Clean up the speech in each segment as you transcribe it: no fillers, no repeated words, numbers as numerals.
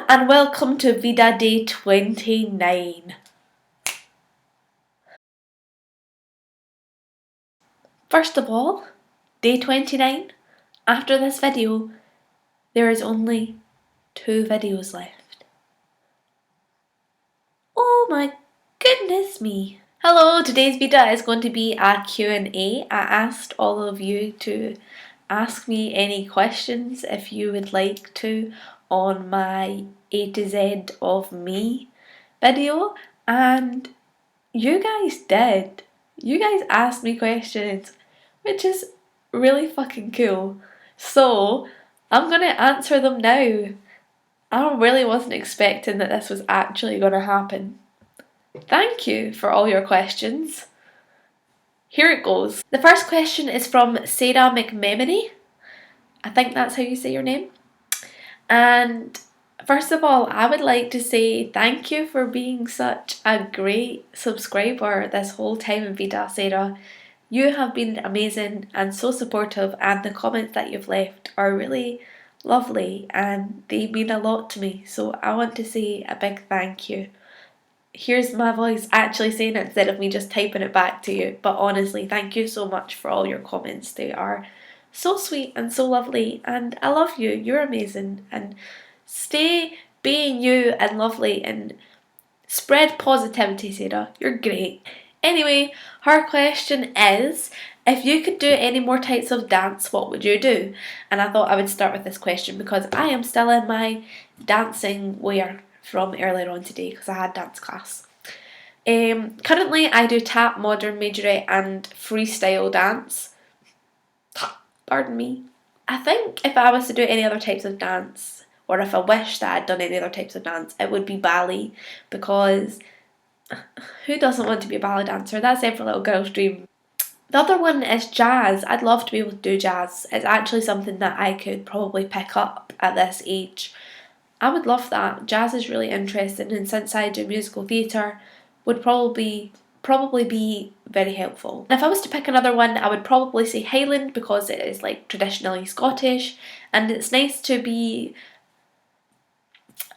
and welcome to Veda Day 29. First of all, Day 29, after this video, there is only 2 videos left. Oh my goodness me. Hello, today's Veda is going to be a Q&A. I asked all of you to ask me any questions if you would like to on my A to Z of me video, and you guys did. You guys asked me questions, which is really fucking cool. So, I'm gonna answer them now. I really wasn't expecting that this was actually gonna happen. Thank you for all your questions. Here it goes. The first question is from Sarah McMemory. I think that's how you say your name. And first of all, I would like to say thank you for being such a great subscriber this whole time in Veda, Sarah. You have been amazing and so supportive, and the comments that you've left are really lovely and they mean a lot to me. So I want to say a big thank you. Here's my voice actually saying it instead of me just typing it back to you. But honestly, thank you so much for all your comments. They are so sweet and so lovely, and I love you. You're amazing, and stay being you and lovely and spread positivity, Sarah. You're great. Anyway, her question is, if you could do any more types of dance, what would you do? And I thought I would start with this question because I am still in my dancing wear from earlier on today because I had dance class. Currently I do tap, modern, majorette and freestyle dance. Pardon me. I think if I was to do any other types of dance, or if I wished that I'd done any other types of dance, it would be ballet, because who doesn't want to be a ballet dancer? That's every little girl's dream. The other one is jazz. I'd love to be able to do jazz. It's actually something that I could probably pick up at this age. I would love that. Jazz is really interesting, and since I do musical theatre, would probably be very helpful. And if I was to pick another one, I would probably say Highland, because it is like traditionally Scottish, and it's nice to be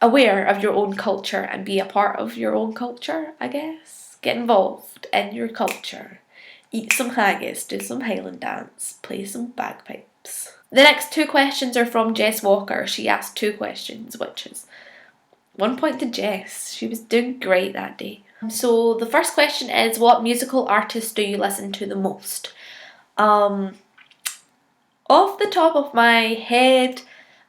aware of your own culture and be a part of your own culture, I guess. Get involved in your culture. Eat some haggis, do some Highland dance, play some bagpipes. The next 2 questions are from Jess Walker. She asked 2 questions, which is 1 point to Jess. She was doing great that day. So the first question is, what musical artist do you listen to the most? Off the top of my head,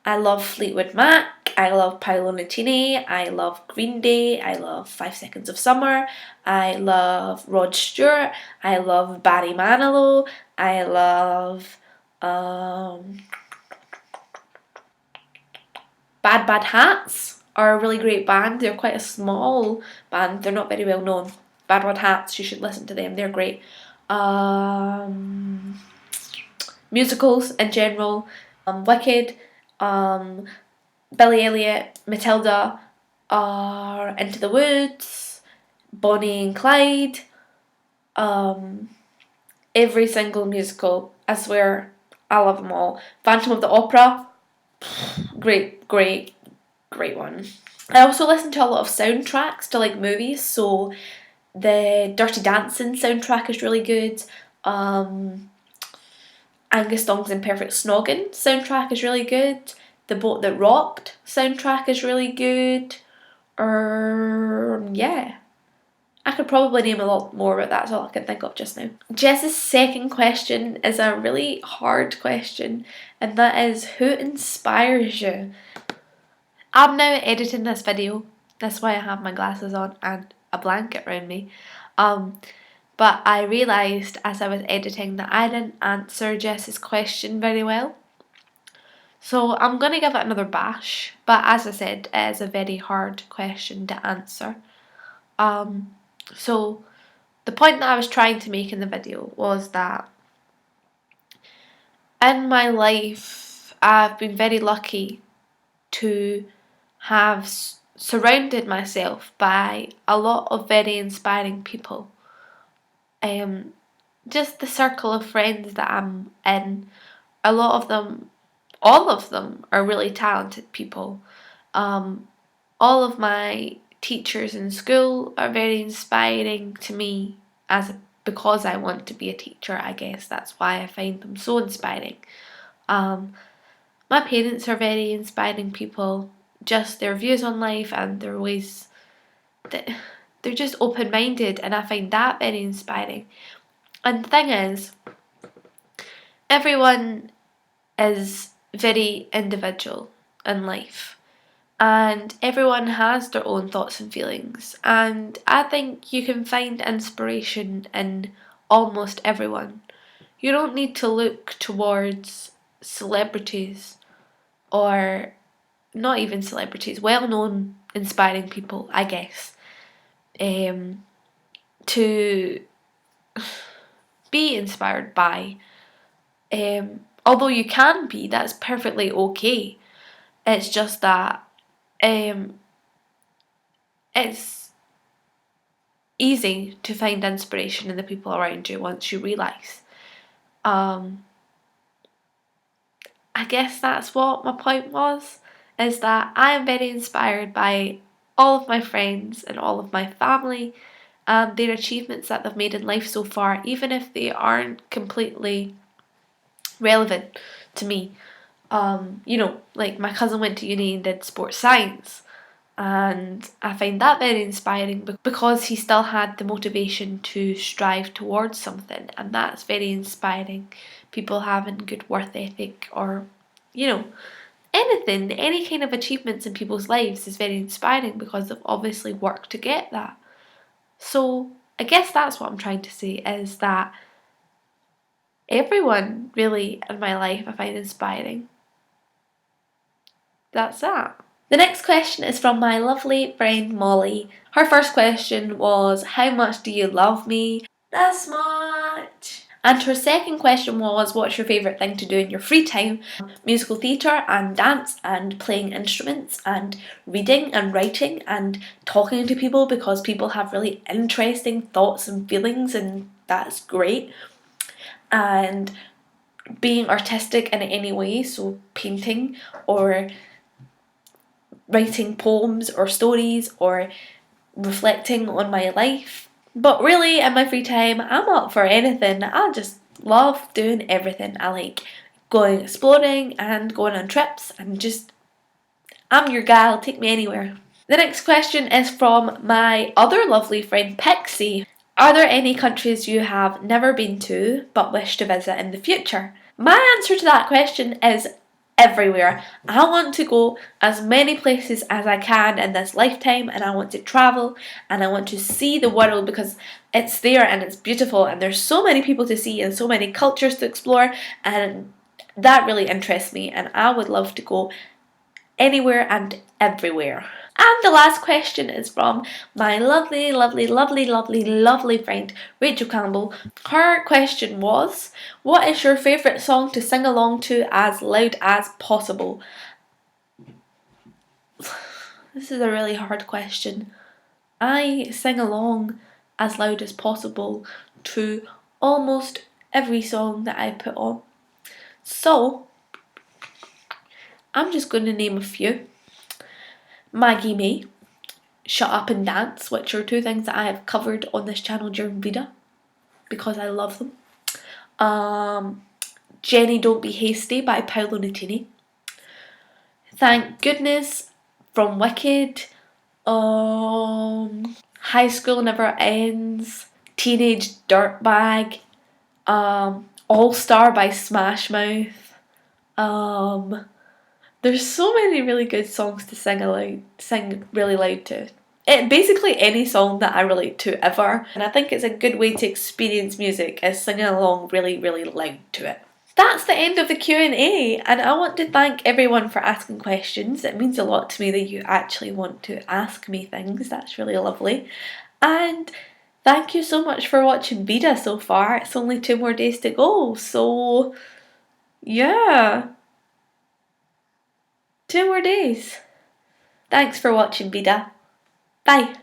I love Fleetwood Mac, I love Paolo Nutini, I love Green Day, I love 5 Seconds of Summer, I love Rod Stewart, I love Barry Manilow, I love Bad Bad Hats are a really great band. They're quite a small band, they're not very well known. Bad Bad Hats, you should listen to them, they're great. Musicals in general, Wicked, Billy Elliot, Matilda, Into the Woods, Bonnie and Clyde, every single musical, I swear, I love them all. Phantom of the Opera, great one. I also listen to a lot of soundtracks to like movies, so the Dirty Dancing soundtrack is really good. Angus Thongs and Perfect Snogging soundtrack is really good. The Boat That Rocked soundtrack is really good. Yeah. I could probably name a lot more, but that's all I can think of just now. Jess's second question is a really hard question, and that is, who inspires you? I'm now editing this video. That's why I have my glasses on and a blanket around me. But I realised as I was editing that I didn't answer Jess's question very well. So I'm going to give it another bash. But as I said, it is a very hard question to answer. So the point that I was trying to make in the video was that in my life, I've been very lucky to have surrounded myself by a lot of very inspiring people. Just the circle of friends that I'm in, a lot of them, all of them are really talented people. all of my teachers in school are very inspiring to me because I want to be a teacher. I guess that's why I find them so inspiring. My parents are very inspiring people, just their views on life and their ways that they're just open-minded, and I find that very inspiring. And the thing is, everyone is very individual in life, and everyone has their own thoughts and feelings, and I think you can find inspiration in almost everyone. You don't need to look towards celebrities, or not even celebrities, well-known inspiring people, I guess, to be inspired by. Although you can be, that's perfectly okay. It's just that it's easy to find inspiration in the people around you once you realise. I guess that's what my point was, is that I am very inspired by all of my friends and all of my family and their achievements that they've made in life so far, even if they aren't completely relevant to me. Like my cousin went to uni and did sports science, and I find that very inspiring because he still had the motivation to strive towards something, and that's very inspiring. People having good work ethic, or anything, any kind of achievements in people's lives is very inspiring because they've obviously worked to get that. So I guess that's what I'm trying to say, is that everyone really in my life I find inspiring. That's that. The next question is from my lovely friend Molly. Her first question was, how much do you love me? That's much. And her second question was, what's your favourite thing to do in your free time? Musical theatre and dance and playing instruments and reading and writing and talking to people, because people have really interesting thoughts and feelings, and that's great. And being artistic in any way, so painting or writing poems or stories or reflecting on my life. But really, in my free time, I'm up for anything. I just love doing everything. I like going exploring and going on trips, and just, I'm your gal, take me anywhere. The next question is from my other lovely friend Pixie. Are there any countries you have never been to but wish to visit in the future? My answer to that question is everywhere. I want to go as many places as I can in this lifetime, and I want to travel and I want to see the world because it's there and it's beautiful, and there's so many people to see and so many cultures to explore, and that really interests me, and I would love to go anywhere and everywhere. And the last question is from my lovely, lovely, lovely, lovely, lovely friend Rachel Campbell. Her question was, what is your favourite song to sing along to as loud as possible? This is a really hard question. I sing along as loud as possible to almost every song that I put on. So, I'm just going to name a few. Maggie May, Shut Up and Dance, which are two things that I have covered on this channel during Veda because I love them. Jenny Don't Be Hasty by Paolo Nutini. Thank Goodness from Wicked. High School Never Ends. Teenage Dirtbag. All Star by Smash Mouth. There's so many really good songs to sing really loud to. Basically any song that I relate to ever, and I think it's a good way to experience music is singing along really, really loud to it. That's the end of the Q&A, and I want to thank everyone for asking questions. It means a lot to me that you actually want to ask me things. That's really lovely. And thank you so much for watching Veda so far. It's only 2 more days to go, so yeah. 2 more days. Thanks for watching Veda. Bye.